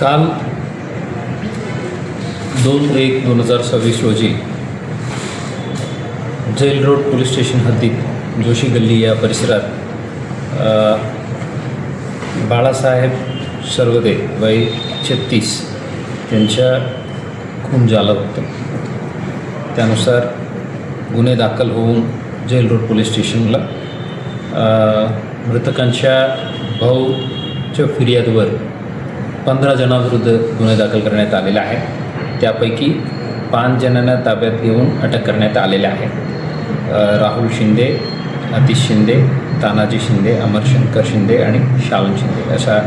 काल 2/1/2026 रोजी gel road police station हद्दीत जोशी गल्ली या परिसरात बाळासाहेब सर्वदे वय 36 त्यांच्या खून झालं होतं. त्यानुसार गुन्हे दाखल होऊन जेल रोड पोलीस स्टेशनला मृतकांच्या भाऊच्या फिर्यादीवर 15 जणांविरुद्ध गुन्हे दाखल करण्यात आलेले आहे. त्यापैकी 5 जणांना ताब्यात घेऊन अटक करण्यात आलेले आहे. राहुल शिंदे, अतिश शिंदे, तानाजी शिंदे, अमरशंकर शिंदे आणि शालन शिंदे अशा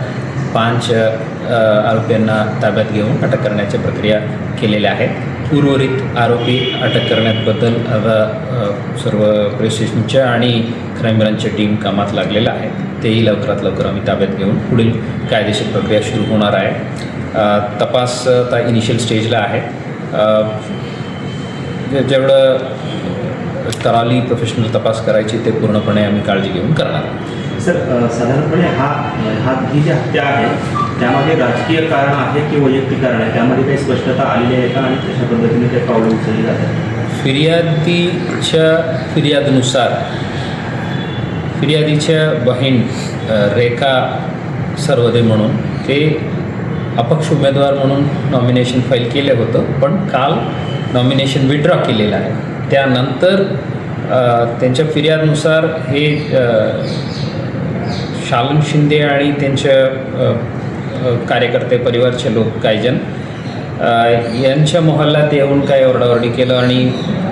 5 आरोपींना ताब्यात घेऊन अटक करण्याची प्रक्रिया केलेल्या आहेत. उर्वरित आरोपी अटक करण्याबद्दल सर्व पोलीस स्टेशनच्या आणि क्राईम ब्रांचच्या टीम कामात लागलेल्या आहेत. तेही लवकरात लवकर आम्ही ताब्यात घेऊन पुढील कायदेशीर प्रक्रिया सुरू होणार आहे. तपास आता इनिशियल स्टेजला आहे. जेवढं तराली प्रोफेशनल तपास करायची ते पूर्णपणे आम्ही काळजी घेऊन करणार आहोत. सर, साधारणपणे ही जी हत्या आहे त्यामध्ये राजकीय कारण आहे की वैयक्तिक कारण आहे, त्यामध्ये काही स्पष्टता आलेली आहे का आणि कशा पद्धतीने ते पावलं उचलली जातात? फिर्यादीच्या फिर्यादीच्या बहीण रेखा सर्वदे म्हणून ते अपक्ष उमेदवार म्हणून नॉमिनेशन फाईल केलं होतं, पण काल नॉमिनेशन विड्रॉ केलेलं आहे. त्यानंतर त्यांच्या फिर्यादनुसार हे शालन शिंदे आणि त्यांच्या कार्यकर्ते परिवारचे लोक काही जण यांच्या मोहल्ल्यात येऊन काय ओरडाओरडी केलं आणि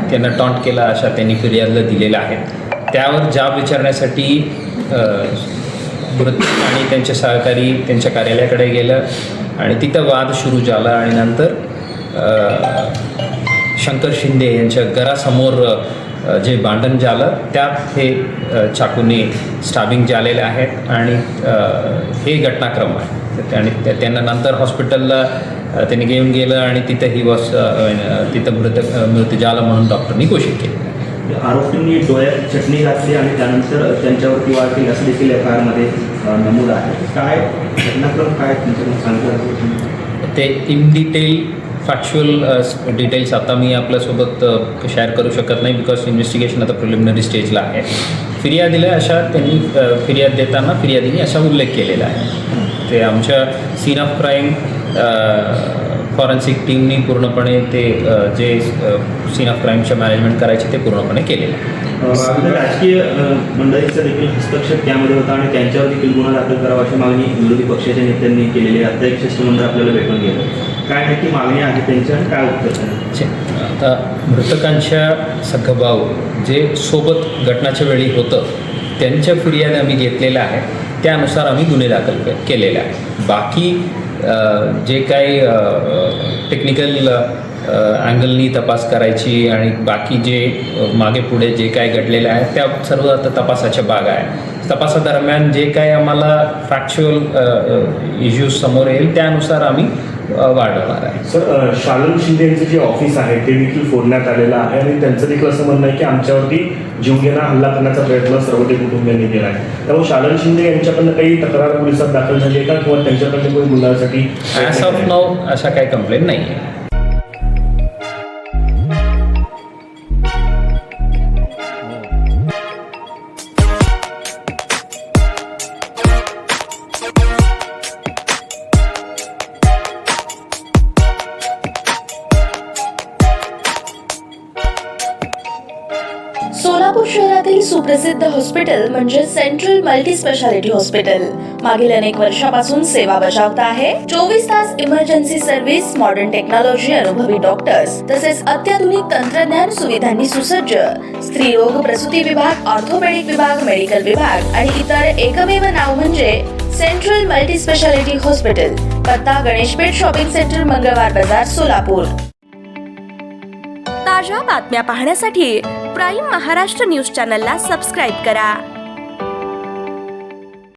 त्यांना टॉन्ट केला अशा त्यांनी फिर्यादला दिलेल्या आहेत. त्यावर जाब विचारण्यासाठी मृत्यू आणि त्यांचे सहकारी त्यांच्या कार्यालयाकडे गेलं आणि तिथं वाद सुरू झाला आणि नंतर शंकर शिंदे यांच्या घरासमोर जे भांडण झालं त्यात हे चाकूने स्टॅबिंग झालेले आहेत आणि हे घटनाक्रम आहे. आणि त्यांना नंतर हॉस्पिटलला त्यांनी घेऊन गेलं आणि तिथं मृत्यू झाला म्हणून डॉक्टरनी घोषित केलं. आरोपींनी डोळ्यात चटणी घातली आणि त्यानंतर त्यांच्यावरती वार केली असं देखील FIR-मध्ये नमूद आहे. काय घटनाक्रम काय तुमच्याकडून सांगतो? ते इन डिटेल फॅक्च्युअल डिटेल्स आता मी आपल्यासोबत शेअर करू शकत नाही, बिकॉज इन्व्हेस्टिगेशन आता प्रिलिमिनरी स्टेजला आहे. फिर्यादीला अशा त्यांनी फिर्याद देताना फिर्यादीने असा उल्लेख केलेला आहे. ते आमच्या सीन ऑफ क्राईम फॉरेन्सिक टीमनी पूर्णपणे ते जे सीन ऑफ क्राईमच्या मॅनेजमेंट करायचे ते पूर्णपणे केलेलं आहे. राजकीय मंडळीचा देखील हस्तक्षेप त्यामध्ये होता आणि त्यांच्यावर देखील गुन्हा दाखल करावा अशी मागणी विरोधी पक्षाच्या नेत्यांनी केलेली आहे. आता एक शिष्टमंडळ आपल्याला भेटून गेलं. काय नक्की मागणी आहे त्यांच्या आणि काय उत्तर? आता मृतकांच्या सखभाऊ जे सोबत घटनाच्या वेळी होतं त्यांच्या फिर्याद आम्ही घेतलेल्या आहे. त्यानुसार आम्ही गुन्हे दाखल केलेले आहे. बाकी जे काही टेक्निकल अँगलनी तपास करायची आणि बाकी जे मागे पुढे जे काय घडलेलं आहे त्या सर्व आता तपासाच्या भाग आहे. तपासादरम्यान जे काही आम्हाला फॅक्च्युअल इश्यूज समोर येईल त्यानुसार आम्ही वाढवणार आहे. सर, शालन शिंदे यांचं जे ऑफिस आहे ते देखील फोडण्यात आलेलं आहे आणि त्यांचं देखील असं म्हणणं आहे की आमच्यावरती जीवघेणा हल्ला करण्याचा प्रयत्न सर्वते कुटुंबियांनी केला आहे. त्यामुळे शालन शिंदे यांच्याकडनं काही तक्रार पोलिसात दाखल झाली आहे का किंवा त्यांच्याकडनं कोणी गुन्ह्यासाठी? ॲज ऑफ नाऊ अशा काही कंप्लेंट नाही आहे. सोलापूर शहरातील सुप्रसिद्ध हॉस्पिटल म्हणजे सेंट्रल मल्टी स्पेशालिटी हॉस्पिटल मागील अनेक वर्षापासून सेवा बजावत आहे. 24 तास इमर्जन्सी सर्व्हिस, मॉडर्न टेक्नॉलॉजी, अनुभवी डॉक्टर्स तसेच अत्याधुनिक तंत्रज्ञान सुविधांनी सुसज्ज स्त्रीरोग प्रसूती विभाग, ऑर्थोपेडिक विभाग, मेडिकल विभाग आणि इतर एकमेव नाव म्हणजे सेंट्रल मल्टी स्पेशालिटी हॉस्पिटल. पत्ता गणेशपेठ शॉपिंग सेंटर, मंगळवार बाजार, सोलापूर. ताज्या बातम्या पाहण्यासाठी प्राईम महाराष्ट्र न्यूज चॅनलला सबस्क्राईब करा.